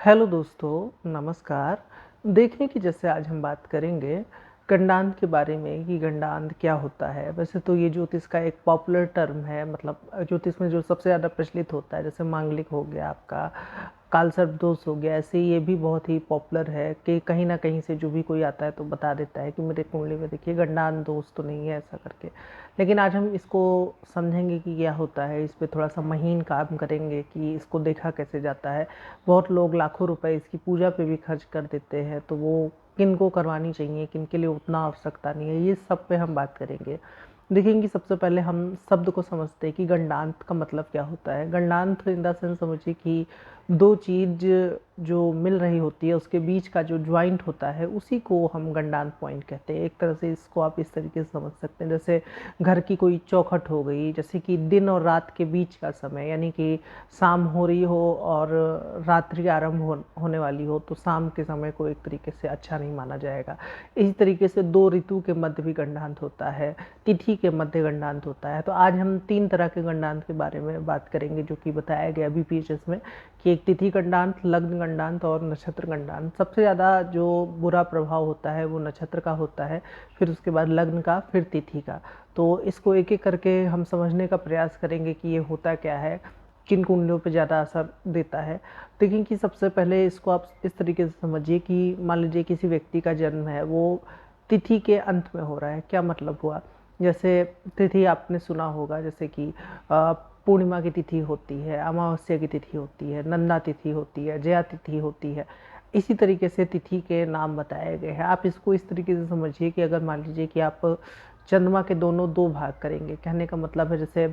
Hello दोस्तों, नमस्कार। देखें कि जैसे आज हम बात करेंगे गंडांत के बारे में कि गंडांत क्या होता है। वैसे तो ये ज्योतिष का एक पॉपुलर टर्म है, मतलब ज्योतिष में जो सबसे ज़्यादा प्रचलित होता है, जैसे मांगलिक हो गया आपका, कालसर्प दोष हो गया, ऐसे ये भी बहुत ही पॉपुलर है कि कहीं ना कहीं से जो भी कोई आता है तो बता देता है कि मेरे कुंडली में देखिए गंडांत दोष तो नहीं है, ऐसा करके। लेकिन आज हम इसको समझेंगे कि क्या होता है, इस पे थोड़ा सा महीन काम करेंगे कि इसको देखा कैसे जाता है। बहुत लोग लाखों रुपए इसकी पूजा पे भी खर्च कर देते हैं, तो वो किन को करवानी चाहिए, किन के लिए उतना आवश्यकता नहीं है, ये सब पे हम बात करेंगे। देखेंगे सबसे पहले हम शब्द को समझते हैं कि गंडांत का मतलब क्या होता है। गंडांत इन द सेंस समझिए कि दो चीज जो मिल रही होती है उसके बीच का जो ज्वाइंट होता है उसी को हम गंडांत पॉइंट कहते हैं। एक तरह से इसको आप इस तरीके से समझ सकते हैं, जैसे घर की कोई चौखट हो गई, जैसे कि दिन और रात के बीच का समय, यानी कि शाम हो रही हो और रात्रि आरंभ होने वाली हो, तो शाम के समय को एक तरीके से अच्छा नहीं माना जाएगा। इसी तरीके से दो ऋतु के मध्य भी गंडांत होता है, तिथि के मध्य गंडांत होता है। तो आज हम तीन तरह के गंडांत के बारे में बात करेंगे, जो कि बताया गया बीपीएचएस में कि एक तिथि गंडांत, लग्न गंडांत और नक्षत्र गंडांत। सबसे ज़्यादा जो बुरा प्रभाव होता है वो नक्षत्र का होता है, फिर उसके बाद लग्न का, फिर तिथि का। तो इसको एक एक करके हम समझने का प्रयास करेंगे कि ये होता क्या है, किन कुंडलियों पे ज़्यादा असर देता है। देखिए कि सबसे पहले इसको आप इस तरीके से समझिए कि मान लीजिए किसी व्यक्ति का जन्म है, वो तिथि के अंत में हो रहा है। क्या मतलब हुआ, जैसे तिथि आपने सुना होगा, जैसे कि पूर्णिमा की तिथि होती है, अमावस्या की तिथि होती है, नंदा तिथि होती है, जया तिथि होती है। इसी तरीके से तिथि के नाम बताए गए हैं। आप इसको इस तरीके से समझिए कि अगर मान लीजिए कि आप चंद्रमा के दोनों दो भाग करेंगे, कहने का मतलब है जैसे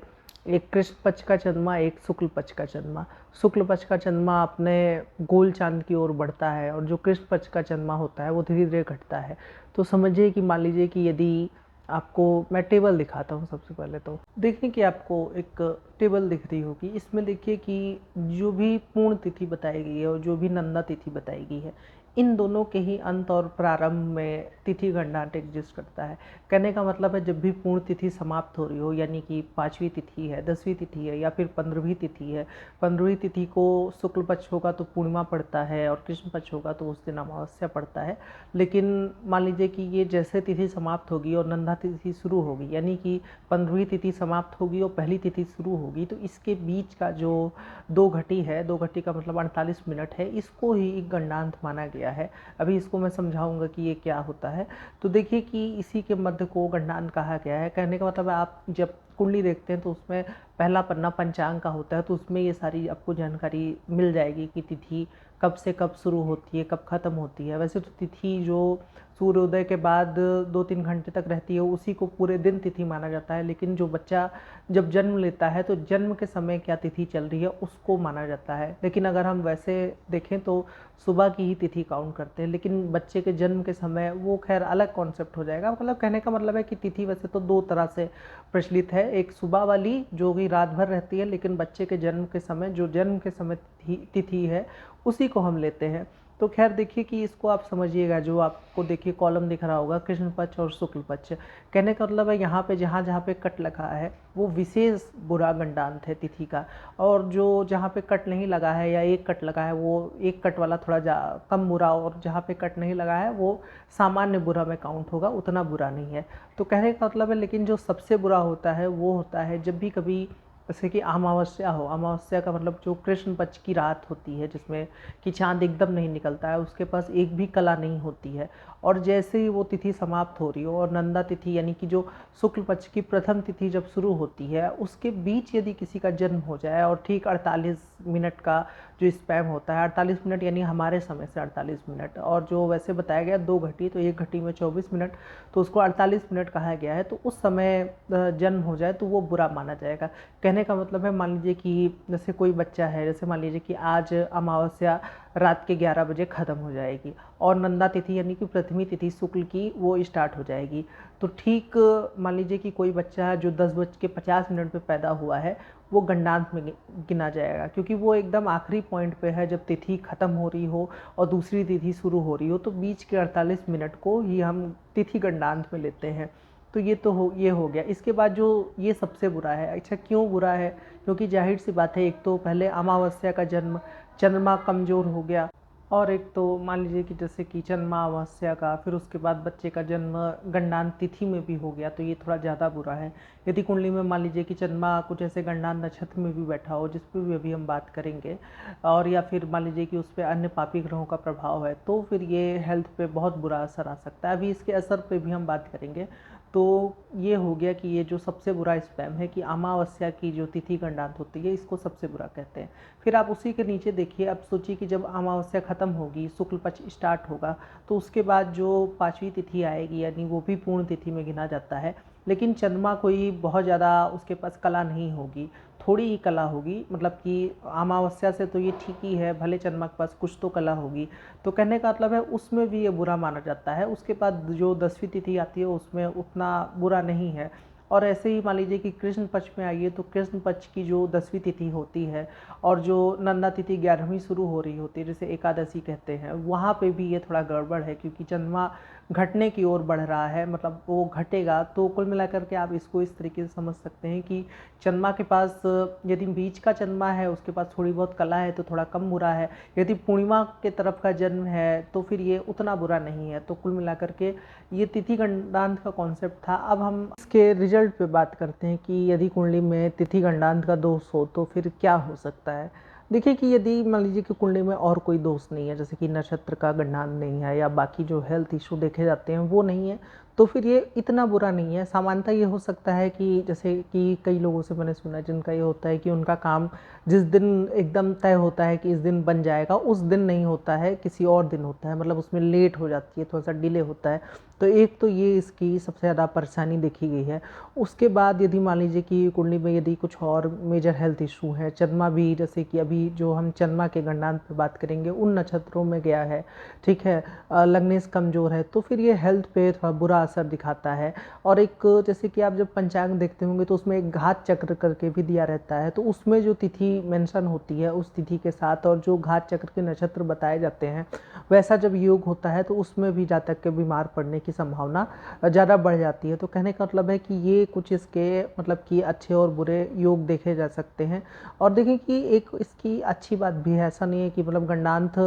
एक कृष्ण पक्ष का चंद्रमा, एक शुक्ल पक्ष का चंद्रमा। शुक्ल पक्ष का चंद्रमा अपने गोल चांद की ओर बढ़ता है और जो कृष्ण पक्ष का चंद्रमा होता है वो धीरे धीरे घटता है। तो समझिए कि मान लीजिए कि यदि आपको मैं टेबल दिखाता हूँ, सबसे पहले तो देखिए कि आपको एक टेबल दिख रही होगी। इसमें देखिए कि जो भी पूर्ण तिथि बताई गई है और जो भी नंदा तिथि बताई गई है, इन दोनों के ही अंत और प्रारंभ में तिथि गंडांत एग्जिस्ट करता है। कहने का मतलब है जब भी पूर्ण तिथि समाप्त हो रही हो, यानी कि 5वीं तिथि है, 10वीं तिथि है या फिर 15वीं तिथि है। 15वीं तिथि को शुक्ल पक्ष होगा तो पूर्णिमा पड़ता है और कृष्ण पक्ष होगा तो उस दिन अमावस्या पड़ता है। लेकिन मान लीजिए कि ये जैसे तिथि समाप्त होगी और नंदा तिथि शुरू होगी, यानी कि 15वीं तिथि समाप्त होगी और पहली तिथि शुरू होगी, तो इसके बीच का जो दो घटी है, दो घटी का मतलब 48 मिनट है, इसको ही गंडांत माना गया है। अभी इसको मैं समझाऊंगा कि ये क्या होता है। तो देखिए कि इसी के मध्य को गंडांत कहा गया है। कहने का मतलब है आप जब कुंडली देखते हैं तो उसमें पहला पन्ना पंचांग का होता है, तो उसमें ये सारी आपको जानकारी मिल जाएगी कि तिथि कब से कब शुरू होती है, कब ख़त्म होती है। वैसे तो तिथि जो सूर्योदय के बाद 2-3 घंटे तक रहती है उसी को पूरे दिन तिथि माना जाता है, लेकिन जो बच्चा जब जन्म लेता है तो जन्म के समय क्या तिथि चल रही है उसको माना जाता है। लेकिन अगर हम वैसे देखें तो सुबह की ही तिथि काउंट करते हैं, लेकिन बच्चे के जन्म के समय वो खैर अलग कॉन्सेप्ट हो जाएगा। मतलब कहने का मतलब है कि तिथि वैसे तो दो तरह से प्रचलित है, एक सुबह वाली जो कि रात भर रहती है, लेकिन बच्चे के जन्म के समय जो जन्म के समय तिथि है उसी को हम लेते हैं। तो खैर देखिए कि इसको आप समझिएगा, जो आपको देखिए कॉलम दिख रहा होगा कृष्ण पक्ष और शुक्ल पक्ष। कहने का मतलब है यहाँ पे जहाँ जहाँ पे कट लगा है वो विशेष बुरा गंडांत है तिथि का, और जो जहाँ पे कट नहीं लगा है या एक कट लगा है वो एक कट वाला थोड़ा कम बुरा, और जहाँ पे कट नहीं लगा है वो सामान्य बुरा में काउंट होगा, उतना बुरा नहीं है। तो कहने का मतलब है लेकिन जो सबसे बुरा होता है वो होता है जब भी कभी जैसे कि अमावस्या हो। अमावस्या का मतलब जो कृष्ण पक्ष की रात होती है जिसमें कि चाँद एकदम नहीं निकलता है, उसके पास एक भी कला नहीं होती है, और जैसे ही वो तिथि समाप्त हो रही हो और नंदा तिथि यानी कि जो शुक्ल पक्ष की प्रथम तिथि जब शुरू होती है उसके बीच यदि किसी का जन्म हो जाए और ठीक 48 मिनट का जो स्पैम होता है, 48 मिनट यानी हमारे समय से 48 मिनट, और जो वैसे बताया गया दो घटी, तो एक घटी में 24 मिनट, तो उसको 48 मिनट कहा गया है। तो उस समय जन्म हो जाए तो वो बुरा माना जाएगा। कहने का मतलब है मान लीजिए कि जैसे कोई बच्चा है, जैसे मान लीजिए कि आज अमावस्या रात के 11 बजे ख़त्म हो जाएगी और नंदा तिथि यानी कि प्रथमी तिथि शुक्ल की वो स्टार्ट हो जाएगी, तो ठीक मान लीजिए कि कोई बच्चा जो 10:50 पे पैदा हुआ है वो गंडांत में गिना जाएगा, क्योंकि वो एकदम आखिरी पॉइंट पे है जब तिथि ख़त्म हो रही हो और दूसरी तिथि शुरू हो रही हो, तो बीच के 48 मिनट को ही हम तिथि गंडांत में लेते हैं। तो ये हो गया। इसके बाद जो ये सबसे बुरा है। अच्छा, क्यों बुरा है? क्योंकि जाहिर सी बात है, एक तो पहले अमावस्या का जन्म, चंद्रमा कमज़ोर हो गया, और एक तो मान लीजिए कि जैसे कि जन्मावस्या का फिर उसके बाद बच्चे का जन्म गंडान तिथि में भी हो गया तो ये थोड़ा ज़्यादा बुरा है। यदि कुंडली में मान लीजिए कि जन्मा कुछ ऐसे गंडान नक्षत्र में भी बैठा हो जिस पे भी अभी हम बात करेंगे, और या फिर मान लीजिए कि उस पर अन्य पापी ग्रहों का प्रभाव है, तो फिर ये हेल्थ पे बहुत बुरा असर आ सकता है। अभी इसके असर पे भी हम बात करेंगे। तो ये हो गया कि ये जो सबसे बुरा स्पैम है कि अमावस्या की जो तिथि गंडांत होती है इसको सबसे बुरा कहते हैं। फिर आप उसी के नीचे देखिए, अब सोचिए कि जब अमावस्या खत्म होगी, शुक्ल पक्ष स्टार्ट होगा, तो उसके बाद जो पाँचवीं तिथि आएगी यानी वो भी पूर्ण तिथि में गिना जाता है। लेकिन चंद्रमा कोई बहुत ज़्यादा उसके पास कला नहीं होगी, थोड़ी ही कला होगी, मतलब कि अमावस्या से तो ये ठीक ही है, भले चंद्रमा के पास कुछ तो कला होगी। तो कहने का मतलब है उसमें भी ये बुरा माना जाता है। उसके बाद जो 10वीं तिथि आती है उसमें उतना बुरा नहीं है। और ऐसे ही मान लीजिए कि कृष्ण पक्ष में आइए, तो कृष्ण पक्ष की जो 10वीं तिथि होती है और जो नंदा तिथि 11वीं शुरू हो रही होती है, जैसे एकादशी कहते हैं, वहाँ पे भी ये थोड़ा गड़बड़ है क्योंकि चंद्रमा घटने की ओर बढ़ रहा है, मतलब वो घटेगा। तो कुल मिलाकर के आप इसको इस तरीके से समझ सकते हैं कि चंद्रमा के पास, यदि बीच का चंद्रमा है उसके पास थोड़ी बहुत कला है तो थोड़ा कम बुरा है। यदि पूर्णिमा के तरफ का जन्म है तो फिर ये उतना बुरा नहीं है। तो कुल मिलाकर के ये तिथि गंडांत का कॉन्सेप्ट था। अब हम इसके रिजल्ट पे बात करते हैं कि यदि कुंडली में तिथि गंडांत का दोष हो तो फिर क्या हो सकता है। देखिए कि यदि मान लीजिए कि कुंडली में और कोई दोष नहीं है, जैसे कि नक्षत्र का गंडांत नहीं है या बाकी जो हेल्थ इशू देखे जाते हैं वो नहीं है, तो फिर ये इतना बुरा नहीं है। सामान्यतः ये हो सकता है कि जैसे कि कई लोगों से मैंने सुना है जिनका ये होता है कि उनका काम जिस दिन एकदम तय होता है कि इस दिन बन जाएगा, उस दिन नहीं होता है, किसी और दिन होता है, मतलब उसमें लेट हो जाती है, थोड़ा सा डिले होता है। तो एक तो ये इसकी सबसे ज़्यादा परेशानी देखी गई है। उसके बाद यदि मान लीजिए कि कुंडली में यदि कुछ और मेजर हेल्थ इशू है, चंद्रमा भी जैसे कि अभी जो हम चंद्रमा के गंडांत पे बात करेंगे उन नक्षत्रों में गया है, ठीक है, लग्नेश कमज़ोर है, तो फिर ये हेल्थ पे थोड़ा बुरा असर दिखाता है। और एक जैसे कि आप जब पंचांग देखते होंगे तो उसमें एक घात चक्र करके भी दिया रहता है, तो उसमें जो तिथि मेंशन होती है उस तिथि के साथ और जो घात चक्र के नक्षत्र बताए जाते हैं वैसा जब योग होता है तो उसमें भी जातक के बीमार पड़ने की संभावना ज़्यादा बढ़ जाती है। तो कहने का मतलब है कि ये कुछ इसके मतलब कि अच्छे और बुरे योग देखे जा सकते हैं। और देखें कि एक इसकी अच्छी बात भी है, ऐसा नहीं है कि मतलब गंडांत,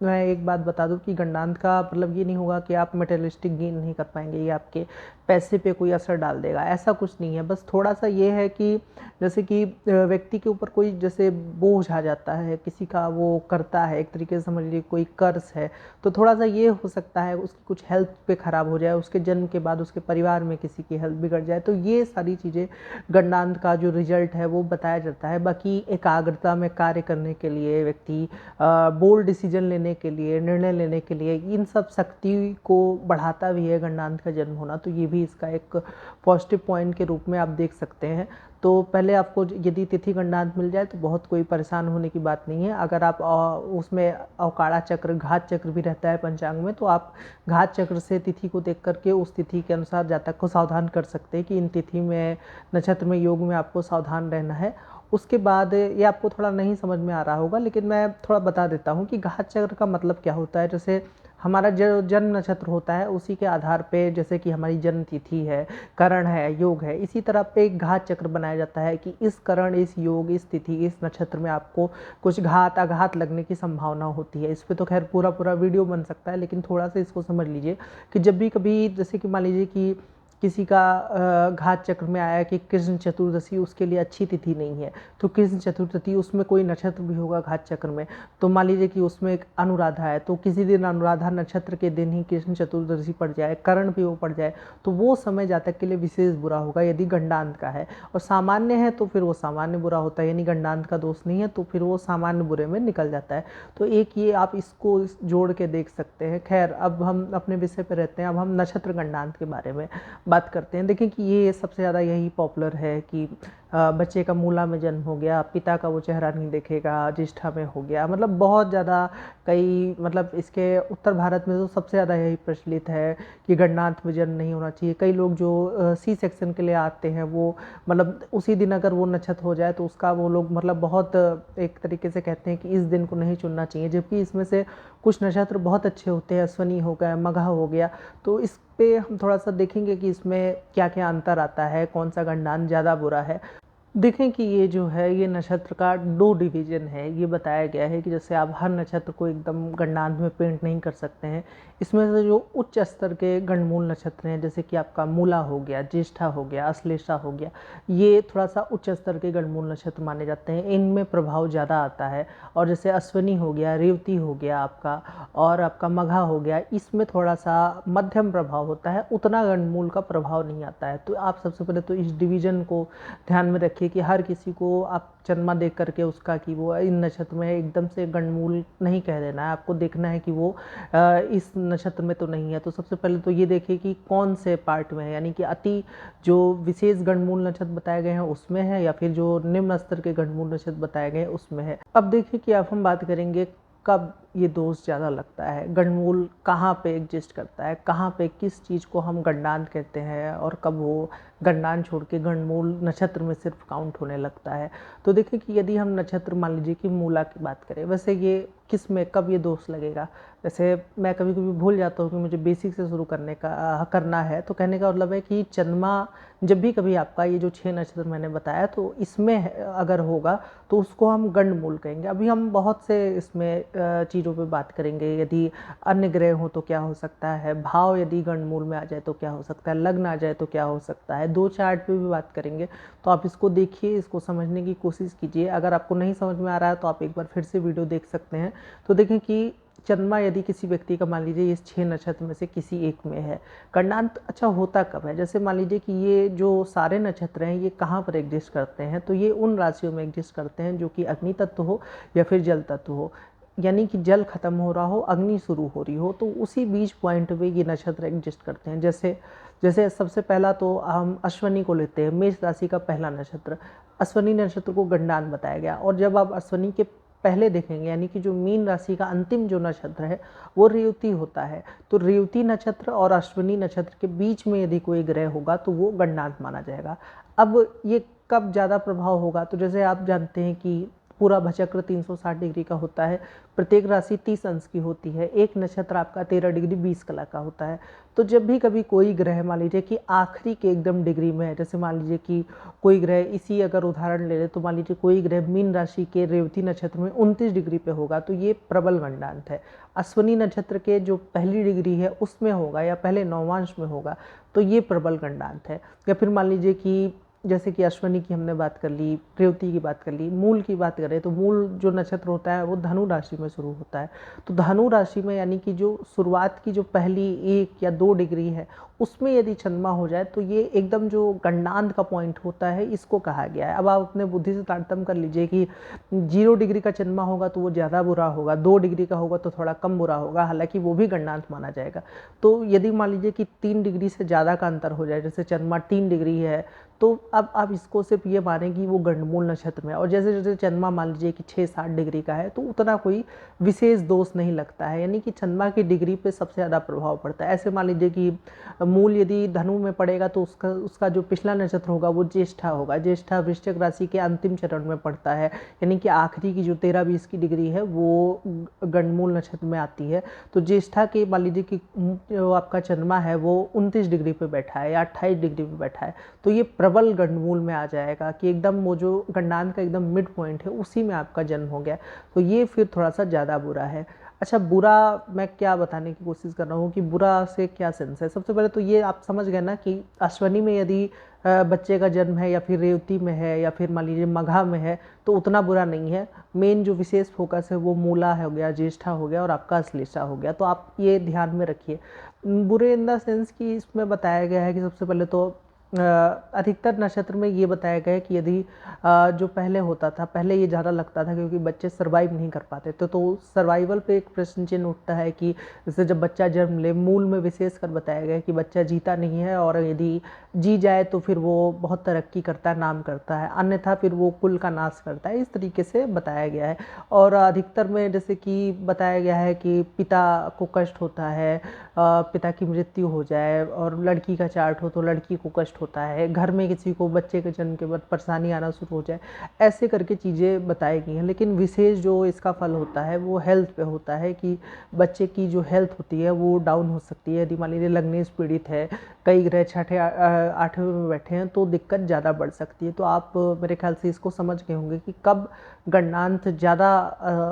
मैं एक बात बता दूं कि गंडांत का मतलब ये नहीं होगा कि आप मटेरियलिस्टिक गेन नहीं कर पाएंगे, ये आपके पैसे पे कोई असर डाल देगा, ऐसा कुछ नहीं है। बस थोड़ा सा ये है कि जैसे कि व्यक्ति के ऊपर कोई जैसे बोझ आ जाता है, किसी का वो करता है, एक तरीके से समझ लीजिए कोई कर्ज है, तो थोड़ा सा ये हो सकता है उसकी कुछ हेल्थ पे ख़राब हो जाए, उसके जन्म के बाद उसके परिवार में किसी की हेल्थ बिगड़ जाए, तो ये सारी चीज़ें गंडांत का जो रिजल्ट है वो बताया जाता है। बाकी एकाग्रता में कार्य करने के लिए, व्यक्ति बोल्ड डिसीजन लेने के लिए, निर्णय लेने के लिए, इन सब शक्ति को बढ़ाता भी है गंडांत का जन्म होना, तो ये भी इसका एक पॉजिटिव पॉइंट के रूप में आप देख सकते हैं। तो पहले आपको यदि तिथि गंडांत मिल जाए तो बहुत कोई परेशान होने की बात नहीं है। अगर आप उसमें अवकाड़ा चक्र, घात चक्र भी रहता है पंचांग में, तो आप घात चक्र से तिथि को देख करके उस तिथि के अनुसार जातक को सावधान कर सकते हैं कि इन तिथि में, नक्षत्र में, योग में आपको सावधान रहना है। उसके बाद ये आपको थोड़ा नहीं समझ में आ रहा होगा, लेकिन मैं थोड़ा बता देता हूँ कि घात चक्र का मतलब क्या होता है। जैसे हमारा जो जन्म नक्षत्र होता है उसी के आधार पे, जैसे कि हमारी जन्म तिथि है, करण है, योग है, इसी तरह पे एक घात चक्र बनाया जाता है कि इस करण, इस योग, इस तिथि, इस नक्षत्र में आपको कुछ घात आघात लगने की संभावना होती है। इस पे तो खैर पूरा पूरा वीडियो बन सकता है, लेकिन थोड़ा सा इसको समझ लीजिए कि जब भी कभी जैसे कि मान लीजिए कि किसी का घात चक्र में आया कि कृष्ण चतुर्दशी उसके लिए अच्छी तिथि नहीं है, तो कृष्ण चतुर्थी उसमें कोई नक्षत्र भी होगा घात चक्र में, तो मान लीजिए कि उसमें एक अनुराधा है, तो किसी दिन अनुराधा नक्षत्र के दिन ही कृष्ण चतुर्दशी पड़ जाए, करण भी वो पड़ जाए, तो वो समय जातक के लिए विशेष बुरा होगा यदि गंडांत का है। और सामान्य है तो फिर वो सामान्य बुरा होता है, यानी गंडांत का दोष नहीं है तो फिर वो सामान्य बुरे में निकल जाता है। तो एक ये आप इसको जोड़ के देख सकते हैं। खैर अब हम अपने विषय पर रहते हैं, अब हम नक्षत्र गंडांत के बारे में बात करते हैं। देखें कि ये सबसे ज़्यादा यही पॉपुलर है कि बच्चे का मूला में जन्म हो गया, पिता का वो चेहरा नहीं देखेगा, ज्येष्ठा में हो गया, मतलब बहुत ज़्यादा कई, मतलब इसके उत्तर भारत में तो सबसे ज़्यादा यही प्रचलित है कि गणनाथ में जन्म नहीं होना चाहिए। कई लोग जो सी सेक्शन के लिए आते हैं वो मतलब उसी दिन अगर वो नक्षत्र हो जाए तो उसका वो लोग मतलब बहुत एक तरीके से कहते हैं कि इस दिन को नहीं चुनना चाहिए, जबकि इसमें से कुछ नक्षत्र बहुत अच्छे होते हैं, अश्वनी हो गया, मघा हो गया। तो इस पे हम थोड़ा सा देखेंगे कि इसमें क्या क्या अंतर आता है, कौन सा गणनाथ ज़्यादा बुरा है। देखें कि ये जो है ये नक्षत्र का 2 डिवीज़न है। ये बताया गया है कि जैसे आप हर नक्षत्र को एकदम गणनांक में पेंट नहीं कर सकते हैं। इसमें से जो उच्च स्तर के गणमूल नक्षत्र हैं, जैसे कि आपका मूला हो गया, ज्येष्ठा हो गया, अश्लेषा हो गया, ये थोड़ा-सा उच्च स्तर के गणमूल नक्षत्र माने जाते हैं। इनमें प्रभाव ज़्यादा आता है। और जैसे अश्विनी हो गया, रेवती हो गया आपका, और आपका मघा हो गया, इसमें थोड़ा-सा मध्यम प्रभाव होता है, उतना गणमूल का प्रभाव नहीं आता है। तो आप सबसे पहले तो इस डिवीज़न को ध्यान में रखिए कि हर किसी को आप चंद्रमा देख करके उसका कि वो इन नक्षत्र में एकदम से गणमूल नहीं कह देना है। आपको देखना है कि वो इस नक्षत्र में तो नहीं है। तो सबसे पहले तो ये देखिए कि कौन से पार्ट में है, यानी कि अति जो विशेष गणमूल नक्षत्र बताए गए हैं उसमें है, या फिर जो निम्न स्तर के गणमूल नक्षत्र बताए गए हैं उसमें है। अब देखिए कि अब हम बात करेंगे कब ये दोष ज़्यादा लगता है, गणमूल कहाँ पे एग्जिस्ट करता है, कहाँ पे किस चीज़ को हम गणनांक कहते हैं, और कब वो गणनांक छोड़ के गणमूल नक्षत्र में सिर्फ काउंट होने लगता है। तो देखिए कि यदि हम नक्षत्र मान लीजिए कि मूला की बात करें, वैसे ये किस में कब ये दोष लगेगा। वैसे मैं कभी कभी भूल जाता हूँ कि मुझे बेसिक से शुरू करना है। तो कहने का मतलब है कि चंद्रमा जब भी कभी आपका ये जो 6 नक्षत्र मैंने बताया तो इसमें अगर होगा तो उसको हम गंडमूल कहेंगे। अभी हम बहुत से इसमें चीज़ों पे बात करेंगे। यदि अन्य ग्रह हो तो क्या हो सकता है, भाव यदि गंडमूल में आ जाए तो क्या हो सकता है, लग्न आ जाए तो क्या हो सकता है, दो चार्ट पे भी बात करेंगे। तो आप इसको देखिए, इसको समझने की कोशिश कीजिए। अगर आपको नहीं समझ में आ रहा है तो आप एक बार फिर से वीडियो देख सकते हैं। तो देखें कि चंद्रमा यदि किसी व्यक्ति का मान लीजिए इस 6 नक्षत्र में से किसी एक में है, गणनांक अच्छा होता कब है। जैसे मान लीजिए कि ये जो सारे नक्षत्र हैं ये कहाँ पर एग्जिस्ट करते हैं, तो ये उन राशियों में एग्जिस्ट करते हैं जो कि अग्नि तत्व हो या फिर जल तत्व हो। यानी कि जल खत्म हो रहा हो, अग्नि शुरू हो रही हो, तो उसी बीच पॉइंट पे ये नक्षत्र एग्जिस्ट करते हैं। जैसे जैसे सबसे पहला तो हम अश्वनी को लेते हैं, मेष राशि का पहला नक्षत्र। अश्वनी नक्षत्र को गणनांक बताया गया। और जब आप अश्वनी के पहले देखेंगे, यानी कि जो मीन राशि का अंतिम जो नक्षत्र है वो रेवती होता है। तो रेवती नक्षत्र और अश्विनी नक्षत्र के बीच में यदि कोई ग्रह होगा तो वो गणनांक माना जाएगा। अब ये कब ज़्यादा प्रभाव होगा, तो जैसे आप जानते हैं कि पूरा भचक्र 360 डिग्री का होता है, प्रत्येक राशि 30 अंश की होती है, एक नक्षत्र आपका 13 डिग्री 20 कला का होता है। तो जब भी कभी कोई ग्रह मान लीजिए कि आखिरी के एकदम डिग्री में है, जैसे मान लीजिए कि कोई ग्रह, इसी अगर उदाहरण ले ले तो मान लीजिए कोई ग्रह मीन राशि के रेवती नक्षत्र में 29 डिग्री पे होगा तो ये प्रबल गणनांक है। अश्विनी नक्षत्र के जो पहली डिग्री है उसमें होगा या पहले नौवांश में होगा तो ये प्रबल गणनांक है। या फिर मान लीजिए कि जैसे कि अश्विनी की हमने बात कर ली, रेवती की बात कर ली, मूल की बात करें तो मूल जो नक्षत्र होता है वो धनु राशि में शुरू होता है। तो धनु राशि में यानी कि जो शुरुआत की जो पहली 1 या 2 डिग्री है उसमें यदि चंद्रमा हो जाए तो ये एकदम जो गणनांक का पॉइंट होता है इसको कहा गया है। अब आप अपने बुद्धि से तारतम्य कर लीजिए कि 0 डिग्री का चंद्रमा होगा तो वो ज़्यादा बुरा होगा, 2 डिग्री का होगा तो थोड़ा कम बुरा होगा, हालांकि वो भी गणनांक माना जाएगा। तो यदि मान लीजिए कि 3 डिग्री से ज़्यादा का अंतर हो जाए, जैसे चंद्रमा 3 डिग्री है, तो अब आप इसको सिर्फ ये मानें कि वो गंडमूल नक्षत्र में है। और जैसे जैसे चंद्रमा मान लीजिए कि 6-7 डिग्री का है तो उतना कोई विशेष दोष नहीं लगता है, यानी कि चंद्रमा की डिग्री पे सबसे ज़्यादा प्रभाव पड़ता है। ऐसे मान लीजिए कि मूल यदि धनु में पड़ेगा तो उसका उसका जो पिछला नक्षत्र होगा वो ज्येष्ठा होगा। ज्येष्ठा वृश्चिक राशि के अंतिम चरण में पड़ता है, यानी कि आखिरी की जो 13-20 की डिग्री है वो गंडमूल नक्षत्र में आती है। तो ज्येष्ठा के मान लीजिए कि जो आपका चंद्रमा है वो 29 डिग्री पे बैठा है या 28 डिग्री पे बैठा है तो ये प्रबल गंडमूल में आ जाएगा कि एकदम वो जो गणनांक का एकदम मिड पॉइंट है उसी में आपका जन्म हो गया। तो ये फिर थोड़ा सा ज़्यादा बुरा है। अच्छा, बुरा मैं क्या बताने की कोशिश कर रहा हूँ कि बुरा से क्या सेंस है। सबसे पहले तो ये आप समझ गए ना कि अश्वनी में यदि बच्चे का जन्म है या फिर रेवती में है या फिर मान लीजिए मघा में है तो उतना बुरा नहीं है। मेन जो विशेष फोकस है वो मूला हो गया, ज्येष्ठा हो गया और आपका अश्लेषा हो गया। तो आप ये ध्यान में रखिए। बुरे इन द सेंस कि इसमें बताया गया है कि सबसे पहले तो अधिकतर नक्षत्र में ये बताया गया है कि यदि जो पहले होता था, पहले ये ज़्यादा लगता था क्योंकि बच्चे सर्वाइव नहीं कर पाते थे। तो सर्वाइवल पे एक प्रश्न चिन्ह उठता है कि जैसे जब बच्चा जन्म ले, मूल में विशेषकर बताया गया है कि बच्चा जीता नहीं है और यदि जी जाए तो फिर वो बहुत तरक्की करता है, नाम करता है, अन्यथा फिर वो कुल का नाश करता है। इस तरीके से बताया गया है। और अधिकतर में जैसे कि बताया गया है कि पिता को कष्ट होता है, पिता की मृत्यु हो जाए, और लड़की का चार्ट हो तो लड़की को कष्ट इफ़ेक्ट होता है, घर में किसी को बच्चे के जन्म के बाद परेशानी आना शुरू हो जाए, ऐसे करके चीज़ें बताई गई हैं। लेकिन विशेष जो इसका फल होता है वो हेल्थ पे होता है कि बच्चे की जो हेल्थ होती है वो डाउन हो सकती है। यदि मान लीजिए लगनेस पीड़ित है, कई ग्रह छठे 8वें में बैठे हैं तो दिक्कत ज़्यादा बढ़ सकती है। तो आप मेरे ख्याल से इसको समझ गए होंगे कि कब गणनांत ज़्यादा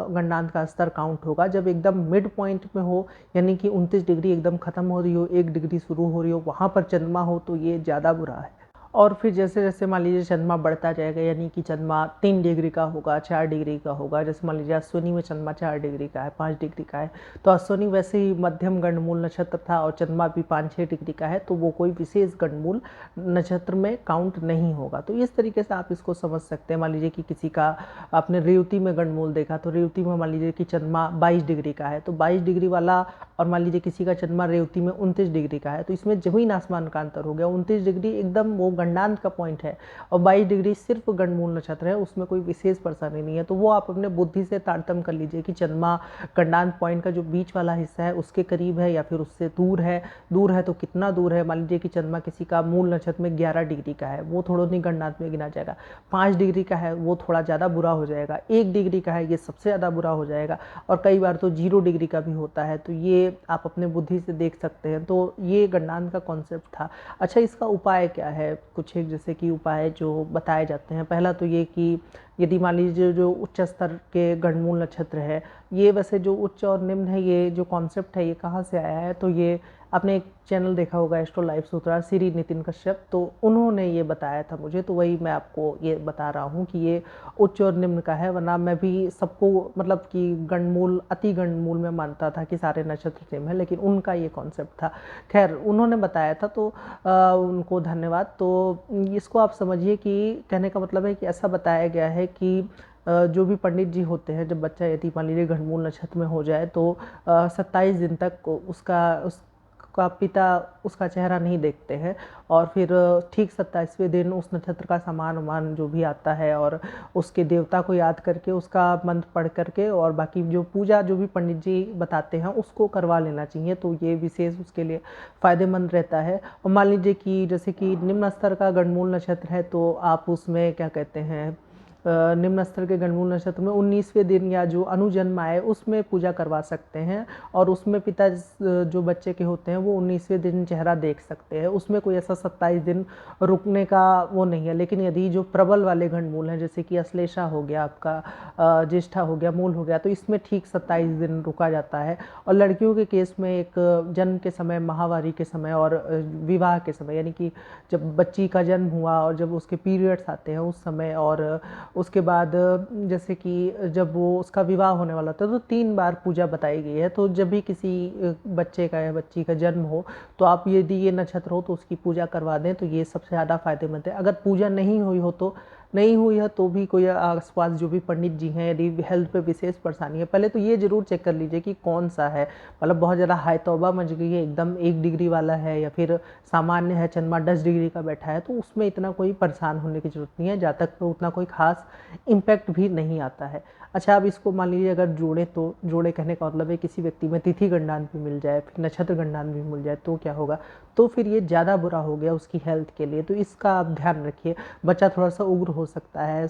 गणनांत का स्तर काउंट होगा, जब एकदम मिड पॉइंट में हो, यानी कि 29 डिग्री एकदम ख़त्म हो रही हो, 1 डिग्री शुरू हो रही हो, वहाँ पर चंद्रमा हो तो ये ज़्यादा बुरा है। और फिर जैसे-जैसे मान लीजिए चंद्रमा बढ़ता जाएगा, यानी कि चंद्रमा 3 डिग्री का होगा, 4 डिग्री का होगा, जैसे मान लीजिए अश्विनी में चंद्रमा 4 डिग्री का है, 5 डिग्री का है, तो अश्विनी वैसे ही मध्यम गंडमूल नक्षत्र था और चंद्रमा भी 5-6 डिग्री का है, तो वो कोई विशेष गंडमूल नक्षत्र में काउंट नहीं होगा। तो इस तरीके से आप इसको समझ सकते हैं। मान लीजिए कि किसी का आपने रेवती में गंडमूल देखा, तो रेवती में मान लीजिए कि चंद्रमा 22 डिग्री का है, तो 22 डिग्री वाला, और मान लीजिए किसी का चंद्रमा रेवती में 29 डिग्री का है, तो इसमें ज़मीन आसमान का अंतर हो गया। 29 डिग्री एकदम वो गंडांत का पॉइंट है और 22 डिग्री सिर्फ गंडमूल नक्षत्र है, उसमें कोई विशेष परेशानी नहीं है। तो वो आप अपने बुद्धि से तारतम्य कर लीजिए कि चंद्रमा गंडांत पॉइंट का जो बीच वाला हिस्सा है उसके करीब है या फिर उससे दूर है। दूर है तो कितना दूर है? मान लीजिए कि चंद्रमा किसी का मूल नक्षत्र में 11 डिग्री का है, वो थोड़ा नहीं गंडांत में गिना जाएगा। 5 डिग्री का है वो थोड़ा ज़्यादा बुरा हो जाएगा। 1 डिग्री का है ये सबसे ज़्यादा बुरा हो जाएगा, और कई बार तो 0 डिग्री का भी होता है। तो ये आप अपने बुद्धि से देख सकते हैं। तो ये गणनांक का कॉन्सेप्ट था। अच्छा, इसका उपाय क्या है? कुछ एक जैसे कि उपाय जो बताए जाते हैं, पहला तो ये कि यदि मान लीजिए जो उच्च स्तर के गणमूल नक्षत्र है, ये वैसे जो उच्च और निम्न है, ये जो कॉन्सेप्ट है ये कहाँ से आया है? तो ये आपने एक चैनल देखा होगा एस्ट्रो लाइफ सूत्रा, श्री नितिन कश्यप, तो उन्होंने ये बताया था मुझे, तो वही मैं आपको ये बता रहा हूँ कि ये उच्च और निम्न का है। वरना मैं भी सबको मतलब कि गणमूल, अति गणमूल में मानता था कि सारे नक्षत्र सेम है, लेकिन उनका ये कॉन्सेप्ट था। खैर, उन्होंने बताया था तो उनको धन्यवाद। तो इसको आप समझिए कि कहने का मतलब है कि ऐसा बताया गया है कि जो भी पंडित जी होते हैं, जब बच्चा यदि मान लीजिए गणमूल नक्षत्र में हो जाए तो 27 दिन तक उसका पिता उसका चेहरा नहीं देखते हैं, और फिर ठीक 27वें दिन उस नक्षत्र का सामान वामान जो भी आता है और उसके देवता को याद करके उसका मंत्र पढ़ करके और बाकी जो पूजा जो भी पंडित जी बताते हैं उसको करवा लेना चाहिए। तो ये विशेष उसके लिए फ़ायदेमंद रहता है। और मान लीजिए कि जैसे कि निम्न स्तर का गणमूल नक्षत्र है, तो आप उसमें क्या कहते हैं, निम्न स्तर के गणमूल नक्षत्र में 19वें दिन या जो अनुजन्म आए उसमें पूजा करवा सकते हैं, और उसमें पिता जो बच्चे के होते हैं वो 19वें दिन चेहरा देख सकते हैं। उसमें कोई ऐसा 27 दिन रुकने का वो नहीं है। लेकिन यदि जो प्रबल वाले गणमूल हैं, जैसे कि अश्लेषा हो गया आपका, ज्येष्ठा हो गया, मूल हो गया, तो इसमें ठीक 27 दिन रुका जाता है। और लड़कियों के केस में एक जन्म के समय, माहवारी के समय और विवाह के समय, यानी कि जब बच्ची का जन्म हुआ और जब उसके पीरियड्स आते हैं उस समय, और उसके बाद जैसे कि जब वो उसका विवाह होने वाला था, तो 3 बार पूजा बताई गई है। तो जब भी किसी बच्चे का या बच्ची का जन्म हो तो आप यदि ये नक्षत्र हो तो उसकी पूजा करवा दें, तो ये सबसे ज़्यादा फायदेमंद है। अगर पूजा नहीं हुई हो तो नहीं हुई है तो भी कोई आसपास जो भी पंडित जी हैं, यदि हेल्थ पे विशेष परेशानी है, पहले तो ये जरूर चेक कर लीजिए कि कौन सा है। मतलब बहुत ज़्यादा हाई तौबा मच गई है, एकदम 1 डिग्री वाला है, या फिर सामान्य है, चंद्रमा 10 डिग्री का बैठा है, तो उसमें इतना कोई परेशान होने की जरूरत नहीं है, जहाँ तक तो उतना कोई खास इम्पैक्ट भी नहीं आता है। अच्छा, अब इसको मान लीजिए अगर जोड़े, तो जोड़े कहने का मतलब है किसी व्यक्ति में तिथि गणनांक भी मिल जाए, फिर नक्षत्र गणनांक भी मिल जाए, तो क्या होगा? तो फिर ये ज़्यादा बुरा हो गया उसकी हेल्थ के लिए। तो इसका आप ध्यान रखिए। बच्चा थोड़ा सा उग्र हो सकता है।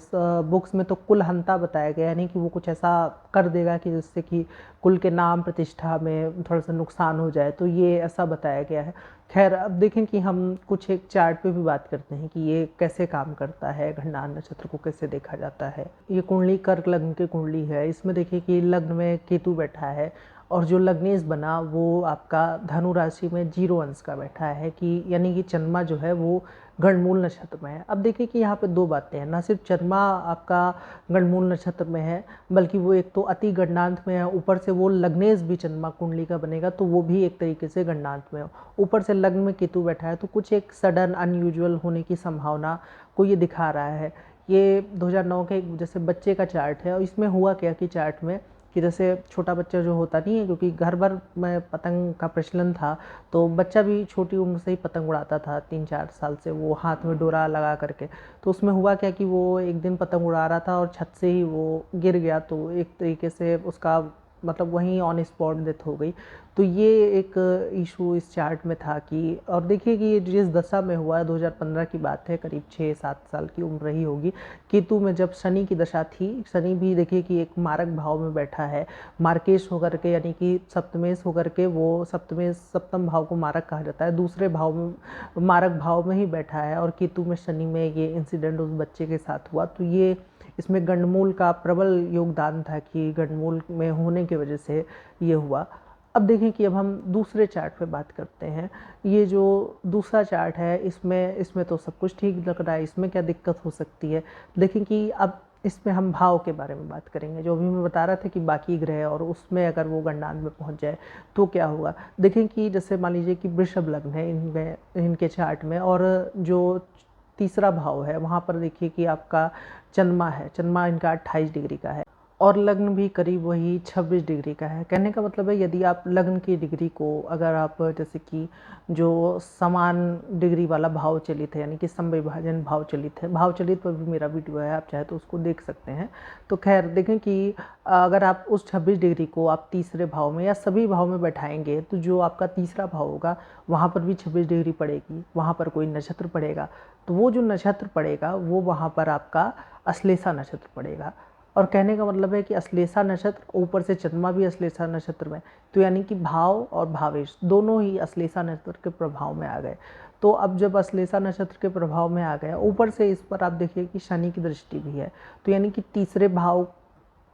बुक्स में तो कुलहंता बताया गया, यानी कि वो कुछ ऐसा कर देगा कि जिससे कि कुल के नाम प्रतिष्ठा में थोड़ा सा नुकसान हो जाए, तो ये ऐसा बताया गया है। खैर, अब देखें कि हम कुछ एक चार्ट पे भी बात करते हैं कि ये कैसे काम करता है, गणनान नक्षत्र को कैसे देखा जाता है। ये कुंडली कर्क लग्न की कुंडली है। इसमें देखिए कि लग्न में केतु बैठा है, और जो लग्नेश बना वो आपका धनु राशि में 0 अंश का बैठा है, कि यानी कि चंद्रमा जो है वो गणमूल नक्षत्र में है। अब देखिए कि यहाँ पे 2 बातें हैं, ना सिर्फ चंद्रमा आपका गणमूल नक्षत्र में है, बल्कि वो एक तो अति गणनांत में है, ऊपर से वो लग्नेश भी चंद्रमा कुंडली का बनेगा, तो वो भी एक तरीके से गणनांत में हो। ऊपर से लग्न में केतु बैठा है, तो कुछ एक सडन अनयूजुअल होने की संभावना को ये दिखा रहा है। ये 2009 के जैसे बच्चे का चार्ट है, और इसमें हुआ क्या कि चार्ट में कि जैसे छोटा बच्चा जो होता नहीं है, क्योंकि घर भर में पतंग का प्रचलन था, तो बच्चा भी छोटी उम्र से ही पतंग उड़ाता था, 3-4 साल से, वो हाथ में डोरा लगा करके। तो उसमें हुआ क्या कि वो एक दिन पतंग उड़ा रहा था और छत से ही वो गिर गया, तो एक तरीके से उसका मतलब वहीं ऑन स्पॉट डेथ हो गई। तो ये एक इशू इस चार्ट में था कि, और देखिए कि ये जिस दशा में हुआ 2015 की बात है, करीब 6-7 साल की उम्र रही होगी। केतु में जब शनि की दशा थी, शनि भी देखिए कि एक मारक भाव में बैठा है, मार्केश होकर के, यानी कि सप्तमेश होकर के, वो सप्तमेश सप्तम भाव को मारक कहा जाता है, दूसरे भाव में मारक भाव में ही बैठा है, और केतु में शनि में ये इंसिडेंट उस बच्चे के साथ हुआ। तो ये इसमें गंडमूल का प्रबल योगदान था कि गंडमूल में होने की वजह से ये हुआ। अब देखें कि अब हम दूसरे चार्ट पे बात करते हैं। ये जो दूसरा चार्ट है, इसमें इसमें तो सब कुछ ठीक लग रहा है, इसमें क्या दिक्कत हो सकती है। देखें कि अब इसमें हम भाव के बारे में बात करेंगे, जो अभी मैं बता रहा था कि बाकी ग्रह और उसमें अगर वो गंडांत में पहुंच जाए तो क्या होगा। देखें कि जैसे मान लीजिए कि वृषभ लग्न है इनमें, इनके चार्ट में, और जो तीसरा भाव है वहाँ पर देखिए कि आपका चंद्रमा है, चंद्रमा इनका 28 डिग्री का है, और लग्न भी करीब वही 26 डिग्री का है। कहने का मतलब है यदि आप लग्न की डिग्री को, अगर आप जैसे कि जो समान डिग्री वाला भाव चलित है, यानी कि समविभाजन भाव चलित है, भाव चलित पर भी मेरा वीडियो है, आप चाहे तो उसको देख सकते हैं। तो खैर देखें कि अगर आप उस 26 डिग्री को आप तीसरे भाव में या सभी भाव में बैठाएंगे, तो जो आपका तीसरा भाव होगा वहाँ पर भी 26 डिग्री पड़ेगी, वहाँ पर कोई नक्षत्र पड़ेगा, तो वो जो नक्षत्र पड़ेगा वो वहाँ पर आपका अश्लेषा नक्षत्र पड़ेगा। और कहने का मतलब है कि अश्लेषा नक्षत्र, ऊपर से चंद्रमा भी अश्लेषा नक्षत्र में, तो यानी कि भाव और भावेश दोनों ही अश्लेषा नक्षत्र के प्रभाव में आ गए। तो अब जब अश्लेषा नक्षत्र के प्रभाव में आ गया, ऊपर से इस पर आप देखिए कि शनि की दृष्टि भी है, तो यानी कि तीसरे भाव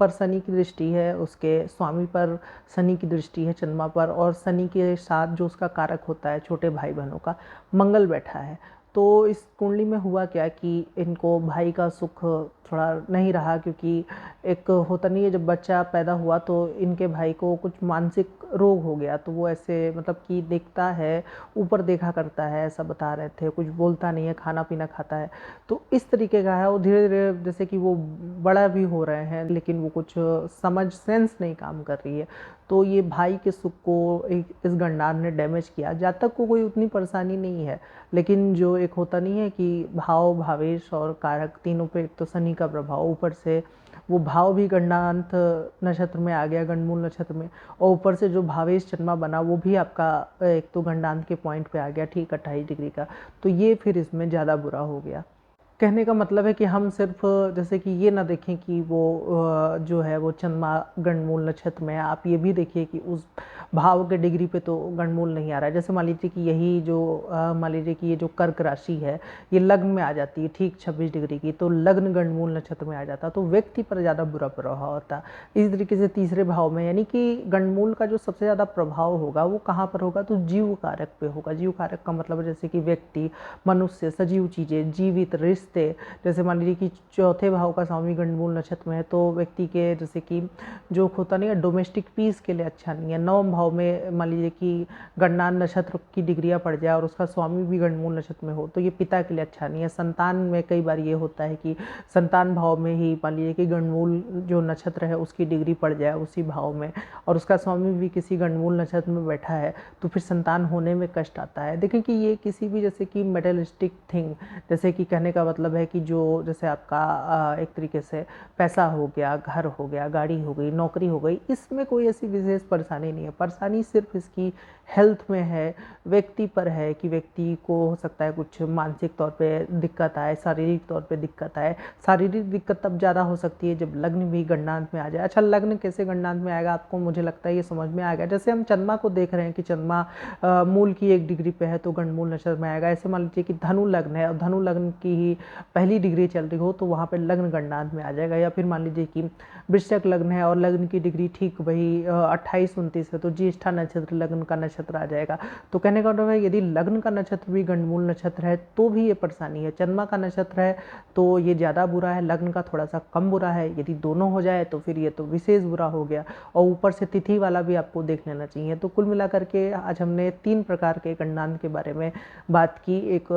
पर शनि की दृष्टि है, उसके स्वामी पर शनि की दृष्टि है, चंद्रमा पर, और शनि के साथ जो उसका कारक होता है छोटे भाई बहनों का, मंगल बैठा है। तो इस कुंडली में हुआ क्या कि इनको भाई का सुख थोड़ा नहीं रहा, क्योंकि एक होता नहीं है, जब बच्चा पैदा हुआ तो इनके भाई को कुछ मानसिक रोग हो गया, तो वो ऐसे मतलब कि देखता है, ऊपर देखा करता है, ऐसा बता रहे थे, कुछ बोलता नहीं है, खाना पीना खाता है, तो इस तरीके का है। वो धीरे धीरे जैसे कि वो बड़ा भी हो रहे हैं, लेकिन वो कुछ समझ सेंस नहीं काम कर रही है, तो ये भाई के सुख को इस गंडार ने डैमेज किया। जातक को कोई उतनी परेशानी नहीं है, लेकिन जो एक होता नहीं है कि भाव, भावेश और कारक तीनों पे, एक तो शनि का प्रभाव, ऊपर से वो भाव भी गंडांत नक्षत्र में आ गया, गंडमूल नक्षत्र में, और ऊपर से जो भावेश चंद्रमा बना वो भी आपका एक तो गंडांत के पॉइंट पे आ गया, ठीक 28 डिग्री का, तो ये फिर इसमें ज़्यादा बुरा हो गया। कहने का मतलब है कि हम सिर्फ जैसे कि ये ना देखें कि वो जो है वो चंद्रमा गंडमूल नक्षत्र में है, आप ये भी देखिए कि उस भाव के डिग्री पे तो गंडमूल नहीं आ रहा है। जैसे मान लीजिए कि यही जो मान लीजिए कि ये जो कर्क राशि है ये लग्न में आ जाती है ठीक 26 डिग्री की, तो लग्न गंडमूल नक्षत्र में आ जाता तो व्यक्ति पर ज़्यादा बुरा प्रभाव होता। इसी तरीके से तीसरे भाव में, यानी कि गंडमूल का जो सबसे ज़्यादा प्रभाव होगा वो कहाँ पर होगा, तो जीव कारक पे होगा। जीव कारक का मतलब जैसे कि व्यक्ति, मनुष्य, सजीव चीज़ें, जीवित रिश्ते। जैसे मान लीजिए कि चौथे भाव का स्वामी गंडमूल नक्षत्र में है, तो व्यक्ति के जैसे कि जो होता नहीं है डोमेस्टिक पीस के लिए अच्छा नहीं है। नवम भाव में मान लीजिए कि गणनान नक्षत्र की डिग्रियाँ पड़ जाए और उसका स्वामी भी गंडमूल नक्षत्र में हो, तो ये पिता के लिए अच्छा नहीं है। संतान में कई बार ये होता है कि संतान भाव में ही मान लीजिए कि गंडमूल जो नक्षत्र है उसकी डिग्री पड़ जाए उसी भाव में, और उसका स्वामी भी किसी गंडमूल नक्षत्र में बैठा है, तो फिर संतान होने में कष्ट आता है। देखें कि ये किसी भी जैसे कि मेटेरियलिस्टिक थिंग, जैसे कि कहने का मतलब है कि जो जैसे आपका एक तरीके से पैसा हो गया, घर हो गया, गाड़ी हो गई, नौकरी हो गई, इसमें कोई ऐसी विशेष परेशानी नहीं है। परेशानी सिर्फ इसकी हेल्थ में है, व्यक्ति पर है कि व्यक्ति को हो सकता है कुछ मानसिक तौर पे दिक्कत आए, शारीरिक तौर पे दिक्कत आए। शारीरिक दिक्कत तब ज़्यादा हो सकती है जब लग्न भी गंडांत में आ जाए। अच्छा, लग्न कैसे गंडांत में आएगा आपको, मुझे लगता है ये समझ में आ गया। जैसे हम चंद्रमा को देख रहे हैं कि चंद्रमा मूल की 1 डिग्री पे है तो गंडमूल नक्षत्र में आएगा। ऐसे मान लीजिए कि धनु लग्न है और धनु लग्न की ही पहली डिग्री चल रही हो तो वहाँ पे लग्न गंडांत में आ जाएगा। या फिर मान लीजिए कि वृश्चिक लग्न है और लग्न की डिग्री ठीक वही 28-29 है तो ज्येष्ठा नक्षत्र लग्न का नक्षत्र आ जाएगा। तो कहने का मतलब है यदि लग्न का नक्षत्र भी गंडमूल नक्षत्र है तो भी ये परेशानी है। चंद्रमा का नक्षत्र है तो ये ज़्यादा बुरा है, लग्न का थोड़ा सा कम बुरा है। यदि दोनों हो जाए तो फिर ये तो विशेष बुरा हो गया, और ऊपर से तिथि वाला भी आपको देख लेना चाहिए। तो कुल मिलाकर के आज हमने 3 प्रकार के गंडांत के बारे में बात की। एक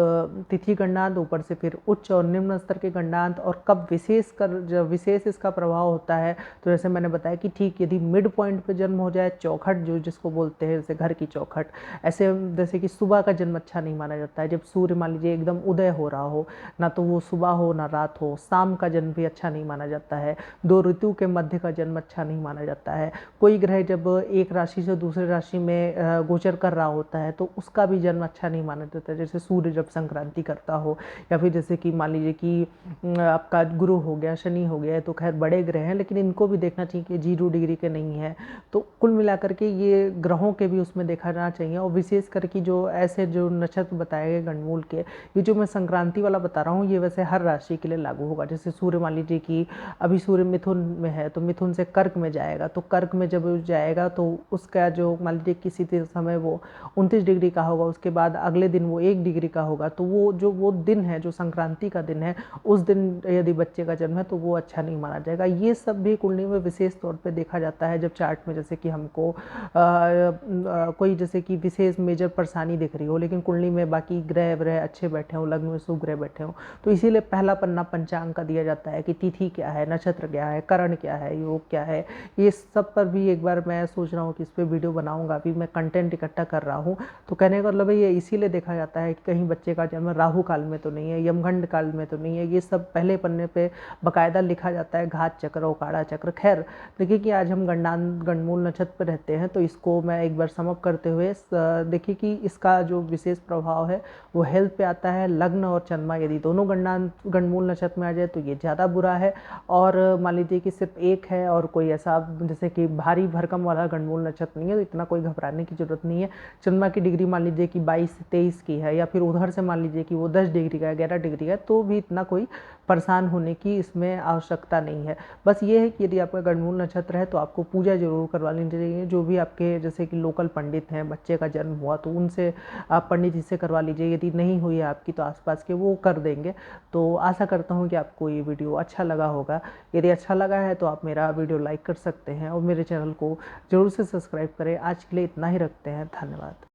तिथि गंडांत, ऊपर से फिर उच्च और निम्न स्तर के गंडांत, और कब विशेष कर जब विशेष इसका प्रभाव होता है तो जैसे मैंने बताया कि ठीक यदि मिड पॉइंट पे जन्म हो जाए, चौखट जो जिसको बोलते हैं जैसे घर की चौखट, ऐसे जैसे कि सुबह का जन्म अच्छा नहीं माना जाता है। जब सूर्य मान लीजिए एकदम उदय हो रहा हो, ना तो वो सुबह हो ना रात हो, शाम का जन्म भी अच्छा नहीं माना जाता है। दो ऋतु के मध्य का जन्म अच्छा नहीं माना जाता है। कोई ग्रह जब एक राशि से दूसरे राशि में गोचर कर रहा होता है तो उसका भी जन्म अच्छा नहीं माना जाता है। जैसे सूर्य जब संक्रांति करता हो, या फिर जैसे कि मान लीजिए कि आपका गुरु हो गया, शनि हो गया, तो खैर बड़े ग्रह हैं, लेकिन इनको भी देखना चाहिए कि 0 डिग्री के नहीं है। तो कुल मिलाकर के ये ग्रहों के भी उसमें देखा जाना चाहिए। और विशेष करके जो ऐसे जो नक्षत्र बताए गए गणमूल के, ये जो मैं संक्रांति वाला बता रहा हूँ, ये वैसे हर राशि के लिए लागू होगा। जैसे सूर्य मान लीजिए कि अभी सूर्य मिथुन में है, तो मिथुन से कर्क में जाएगा, तो कर्क में जब जाएगा तो उसका जो मान लीजिए किसी समय वो 29 डिग्री का होगा, उसके बाद अगले दिन वो 1 डिग्री का होगा, तो वो दिन है जो संक्रांति का दिन है, उस दिन यदि बच्चे का जन्म है तो वो अच्छा नहीं माना जाएगा। ये सब भी कुंडली में विशेष तौर पे देखा जाता है। जब चार्ट में जैसे कि हमको कोई जैसे कि विशेष मेजर परेशानी दिख रही हो, लेकिन कुंडली में बाकी ग्रह व्रह अच्छे बैठे हों, लग्न में शुभ ग्रह बैठे हों, तो इसीलिए पहला पन्ना पंचांग का दिया जाता है कि तिथि क्या है, नक्षत्र क्या है, करण क्या है, योग क्या है। ये सब पर भी एक बार मैं सोच रहा हूँ कि इस पर वीडियो बनाऊंगा। अभी मैं कंटेंट इकट्ठा कर रहा हूँ। तो कहने का मतलब ये इसीलिए देखा जाता है कि कहीं बच्चे का जन्म राहु काल में तो नहीं है, यमगंड काल में तो नहीं है। ये सब पहले पन्ने पे बाकायदा लिखा जाता है, घात चक्र, ओकाड़ा चक्र। खैर देखिए कि आज हम गणमूल नक्षत्र पर रहते हैं, तो इसको मैं एक बार समअप करते हुए देखिए कि इसका जो विशेष प्रभाव है वो हेल्थ पे आता है। लग्न और चंद्रमा यदि दोनों गणमूल नक्षत्र में आ जाए तो ये ज़्यादा बुरा है। और मान लीजिए कि सिर्फ एक है और कोई ऐसा जैसे कि भारी भरकम वाला गणमूल नक्षत्र नहीं है, तो इतना कोई घबराने की जरूरत नहीं है। चंद्रमा की डिग्री मान लीजिए कि 22 से 23 की है, या फिर उधर से मान लीजिए कि वो 10 डिग्री का है, 11 डिग्री का है, तो भी इतना कोई परेशान होने की इसमें आवश्यकता नहीं है। बस ये है कि यदि आपका गणमूल नक्षत्र है तो आपको पूजा जरूर करवा लेनी चाहिए। जो भी आपके जैसे कि लोकल पंडित हैं, बच्चे का जन्म हुआ तो उनसे आप पंडित जी से करवा लीजिए। यदि नहीं हुई है आपकी तो आसपास के वो कर देंगे। तो आशा करता हूँ कि आपको ये वीडियो अच्छा लगा होगा। यदि अच्छा लगा है तो आप मेरा वीडियो लाइक कर सकते हैं और मेरे चैनल को जरूर से सब्सक्राइब करें। आज के लिए इतना ही रखते हैं, धन्यवाद।